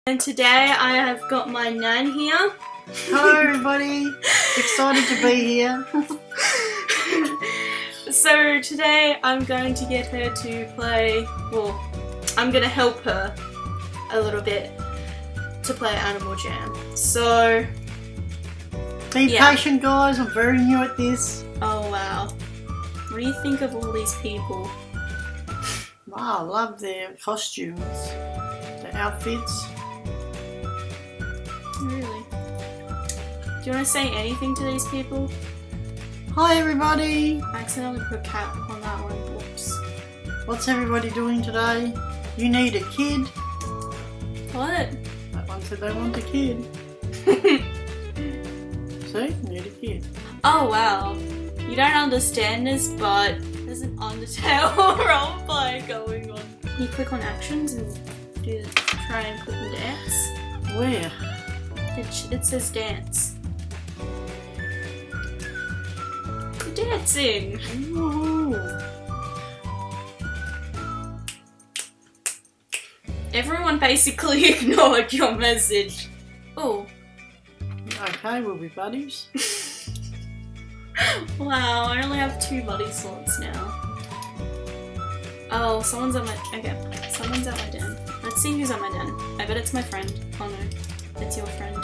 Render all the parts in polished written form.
And today I have got my nan here. Hello everybody, excited to be here. So today I'm going to get her to play, well, I'm going to help her a little bit to play Animal Jam. So, Be patient guys, I'm very new at this. Oh wow. What do you think of all these people? Wow, I love their costumes, the outfits. Really? Do you want to say anything to these people? Hi everybody, I accidentally put cat on that one. Whoops. what's everybody doing today? You need a kid? What? That one said they want a kid. See, need a kid. Oh wow. You don't understand this, but there's an Undertale roleplay going on. You click on actions and try and click and dance. Where? It says dance. You're dancing! Ooh. Everyone basically ignored your message. Oh. Okay, we'll be buddies. Wow, I only have 2 buddy slots now. Oh, someone's at my den. Let's see who's at my den. I bet it's my friend. Oh no, it's your friend.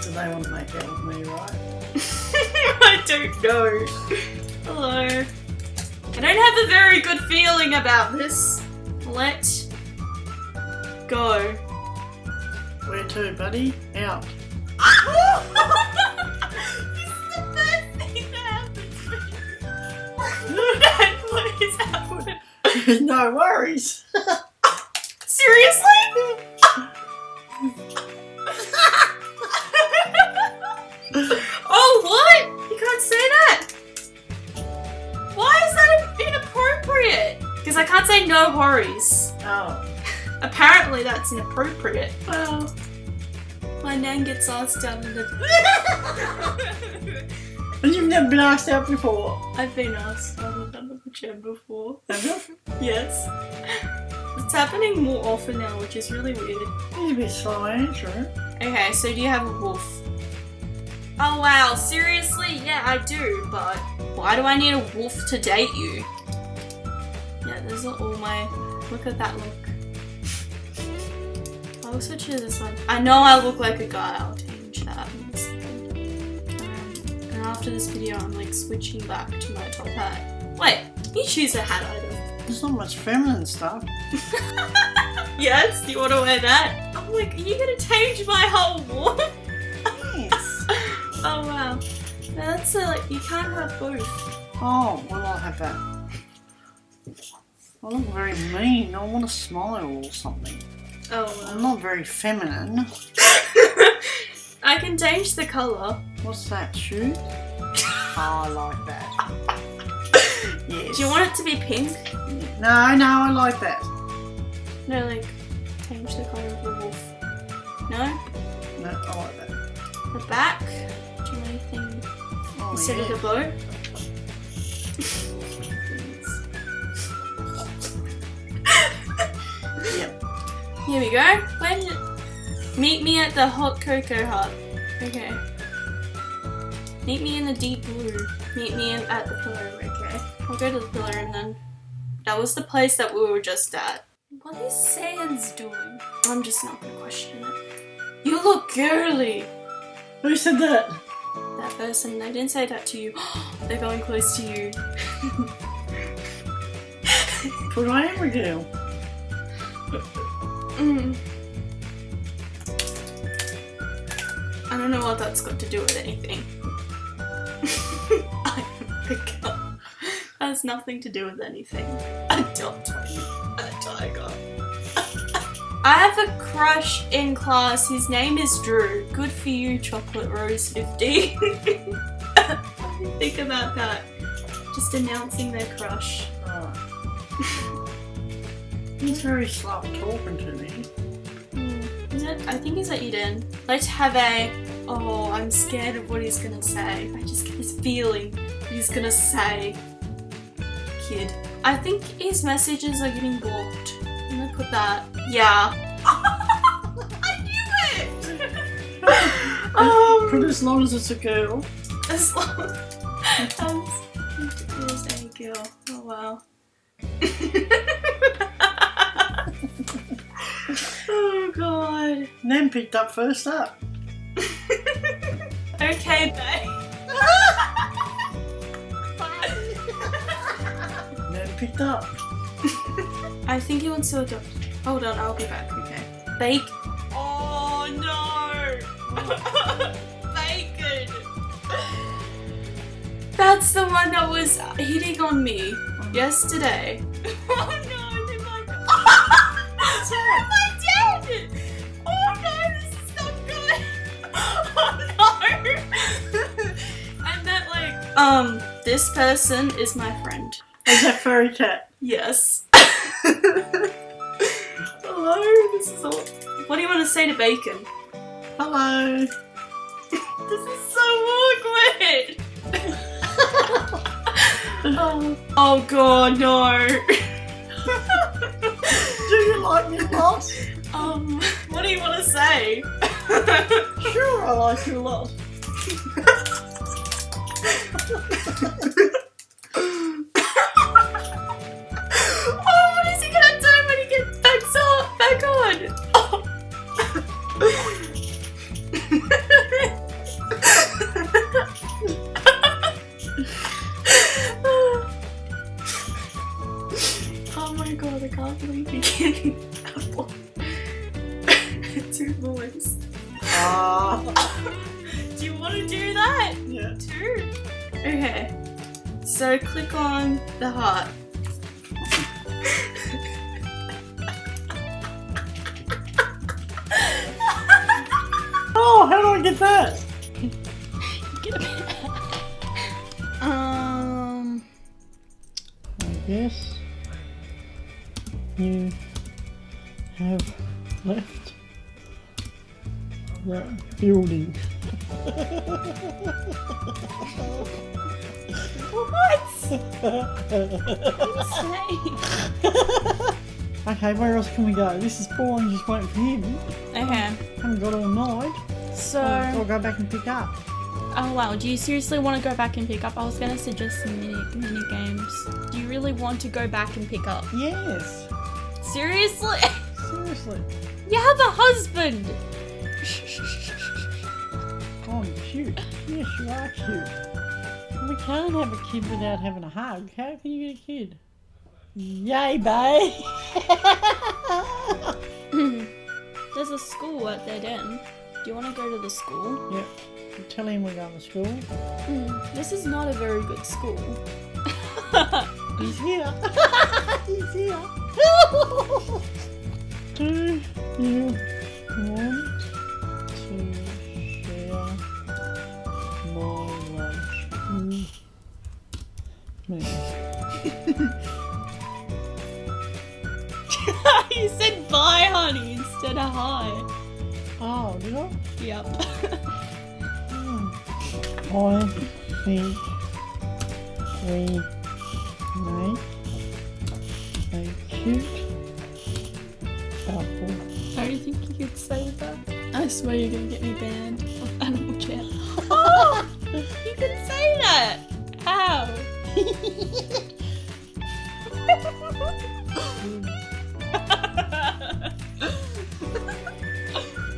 So they want to make out with me, right? I don't know. Hello. I don't have a very good feeling about this. Let go. Where to, buddy? Out. This is the first thing that happened to me. What is happening? No worries. Seriously? Oh, what? You can't say that. Why is that inappropriate? Because I can't say no worries. Oh. Apparently that's inappropriate. Well, my nan gets asked out in the... And you've never been asked out before? I've been asked out in the gym before. Have you? Yes. It's happening more often now, which is really weird. You're a bit slow answering. Okay, so do you have a wolf? Oh wow, seriously? Yeah, I do, but why do I need a wolf to date you? Yeah, those are all my... Look at that look. I'll switch to this one. I know I look like a guy, I'll change that. And after this video, I'm like switching back to my top hat. Wait, you choose a hat item. There's not much feminine stuff. Yes, do you want to wear that? I'm like, are you gonna change my whole wolf? Yes. Oh wow. No, that's you can't have both. Oh, well I'll have that. I look very mean. I want to smile or something. Oh I'm wow. not very feminine. I can change the colour. What's that, shoe? Oh, I like that. Yes. Do you want it to be pink? No, I like that. No, like, change the colour of the wolf. No? No, I like that. The back? Do you want anything Oh, instead yeah. of the bow? Yep. Here we go. Meet me at the hot cocoa hut. Okay. Meet me in the deep blue. Meet me at the pillar room, okay? I'll go to the pillar room then. That was the place that we were just at. What is Sans doing? I'm just not gonna question it. You look girly! Who said that? That person, they didn't say that to you. They're going close to you. But I am a girl. I don't know what that's got to do with anything. I am a girl. That has nothing to do with anything. Adopt me, a tiger. I have a crush in class. His name is Drew. Good for you, Chocolate Rose 50. What do you think about that? Just announcing their crush. Oh. He's very slow talking to me. Is it? I think he's at Eden. Let's have a... Oh, I'm scared of what he's gonna say. I just get this feeling he's gonna say... Kid. I think his messages are getting blocked. I'm gonna put that. Yeah. I knew it! Put as long as it's a girl. As long as it is a girl. Oh wow. Oh god. Nan picked up first up. Okay, babe. Nan picked up. I think he wants to adopt. Hold on, I'll be back. Okay. Bake. Oh no! Bacon! That's the one that was hitting on me yesterday. Oh no, they're my dad! My dad! Oh no, this is not good! Oh no! And that like, this person is my friend. Is that furry cat? Yes. Hello, this is all. What do you want to say to Bacon? Hello. This is so awkward. Oh god, no. Do you like me lots? What do you want to say? Sure, I like you a lot. Oh, what is he gonna do when he gets back on? Oh my god, I can't believe you're getting apple. 2 boys. Do you want to do that? Yeah. 2? Okay. So click on the heart. Oh, how do I get that? Get a I guess you have left the building. What? Okay, where else can we go? This is boring, just waiting for him. Okay. Haven't got all night. So. I'll go back and pick up. Oh wow, do you seriously want to go back and pick up? I was going to suggest some mini games. Do you really want to go back and pick up? Yes. Seriously? Seriously. You have a husband! I'm cute. Yes, you are cute. We can't have a kid without having a hug. How can you get a kid? Yay, babe! There's a school at Dead End. Do you want to go to the school? Yep. Tell him we're going to school. This is not a very good school. He's here. He's here. Do you want to share my lunch with me? You said bye, honey, instead of hi. Oh, did I? Yep. I think we make a cute couple. I don't think you could say that. I swear you're gonna get me banned off Animal Chat. Oh! You can say that! How?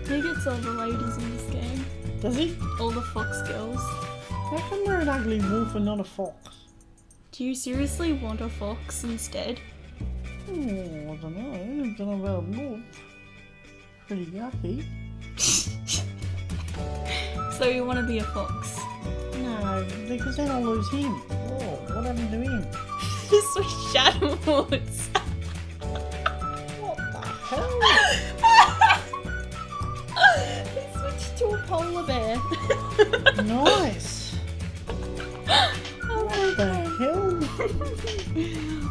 He gets all the ladies in this game. Does he? All the fox girls. How come we're an ugly wolf and not a fox? Do you seriously want a fox instead? Oh, I don't know. I don't know about a wolf. Pretty yucky. So you want to be a fox? No, because then I'll lose him. Oh, what happened to him? This was Shadowwoods. What the hell? He switched to a polar bear. Nice. Oh What the hell?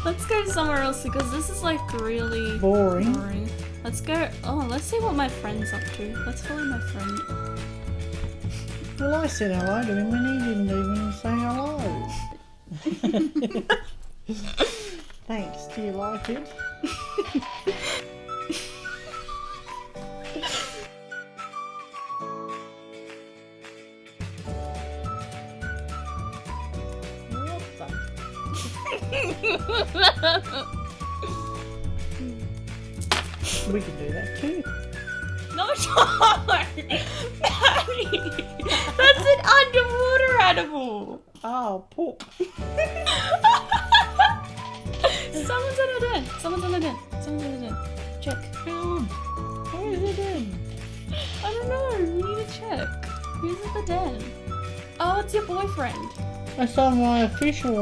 Let's go somewhere else because this is like really Boring. boring. Let's go. Oh, let's see what my friend's up to. Let's follow my friend. Well, I said hello to him and he didn't even say hello. Thanks, do you like it? We can do that too. No, don't! Maddie! That's an underwater animal! Oh, poop. Someone's in a den! Someone's in a den! Someone's in a den. Check. Where is it in? I don't know, we need to check. Who's at the den? Oh, it's your boyfriend. I saw my official.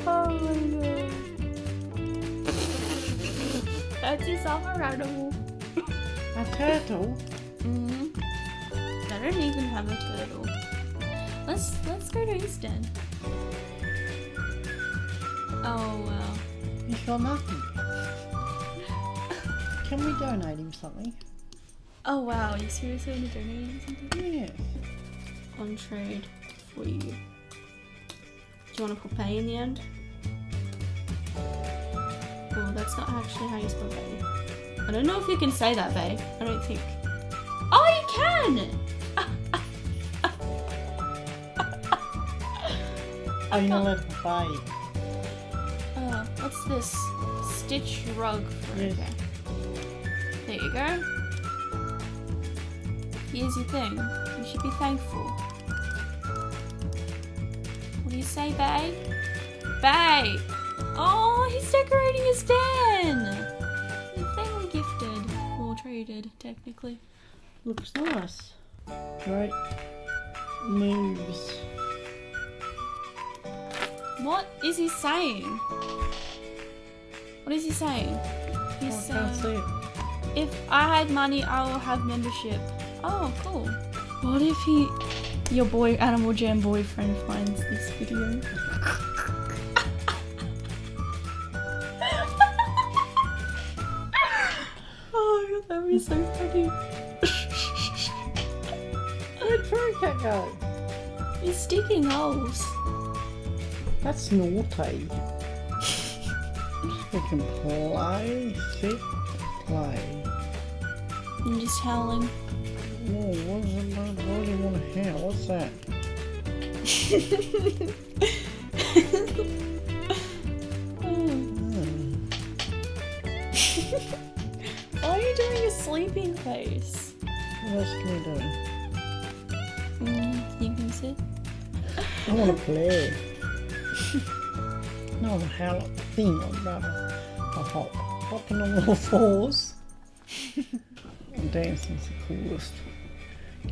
Oh my god. That's yourself a animal. A turtle? Mm-hmm. I don't even have a turtle. Let's go to his den. Oh wow. He's got nothing. Can we donate him something? Oh wow, you seriously want to donate him something? Yes. On trade for you. Do you want to put pay in the end? Well, that's not actually how you spell Bay. I don't know if you can say that, Bay. I don't think. Oh, you can! Oh, you're not allowed to buy. What's this? Stitch rug for Yes. okay. There you go. Here's your thing. You should be thankful. What do you say, Bay? Bay! Oh, he's decorating his den! The thing we gifted. Or traded, technically. Looks nice. Great moves. What is he saying? What is he saying? He's I can't see saying, it. if I had money, I will have membership. Oh, cool. What if your Animal Jam boyfriend finds this video? Oh my god, that would be so funny. Where'd Furry Cat go? He's sticking holes. That's naughty. We can play, sit, play. I'm just howling. Whoa, what do you want to hear? What's that? Why are you doing a sleeping face? What else can we do? You can sit. I want to play. No, how thing on rubber. I hop. Hopping on all fours. Dancing's the coolest.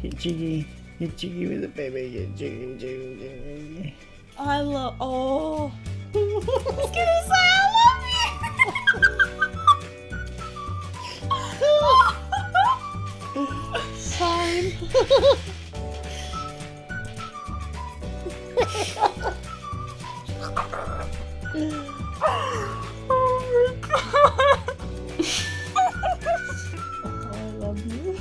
Get jiggy with the baby. Get jiggy, jiggy, jiggy. I love. Oh. I was gonna say I love you. Same. Oh my god. I love you.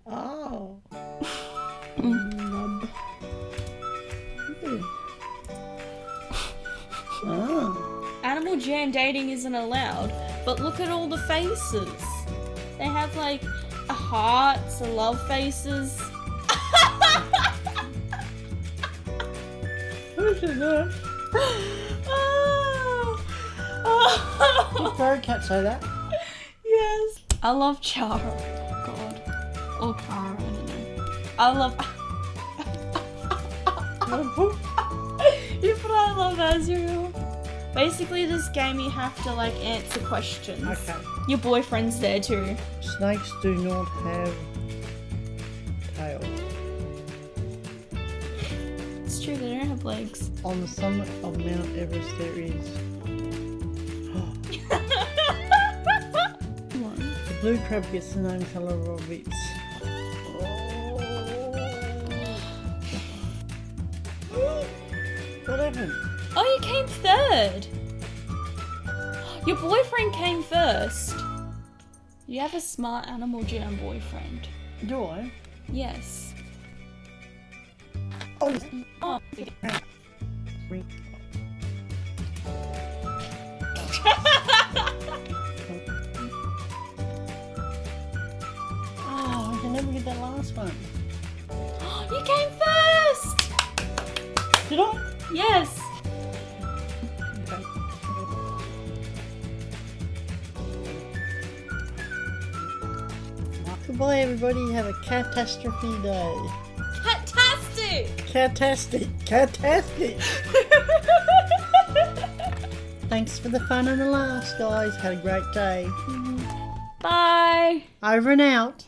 Oh. Nub. Oh. Animal Jam dating isn't allowed, but look at all the faces. They have like a hearts, a love faces. Who's in there? Did Furry Cat say that? Yes. I love Chara. God. Or Kara, I don't know. I love. You put I love Azrael. Basically, this game you have to like answer questions. Okay. Your boyfriend's there too. Snakes do not have tails. It's true, they don't have legs. On the summit of Mount Everest there is What? the blue crab gets the name colour of its. What happened? Oh, you came third. Your boyfriend came first. You have a smart Animal Jam boyfriend. Do I? Yes. Oh, Oh, I can never get that last one. you came first! Did I? Yes! Okay. Goodbye, everybody. Have a catastrophe day. Fantastic! Catastic. Catastic. Thanks for the fun and the laughs, guys. Had a great day. Bye! Over and out.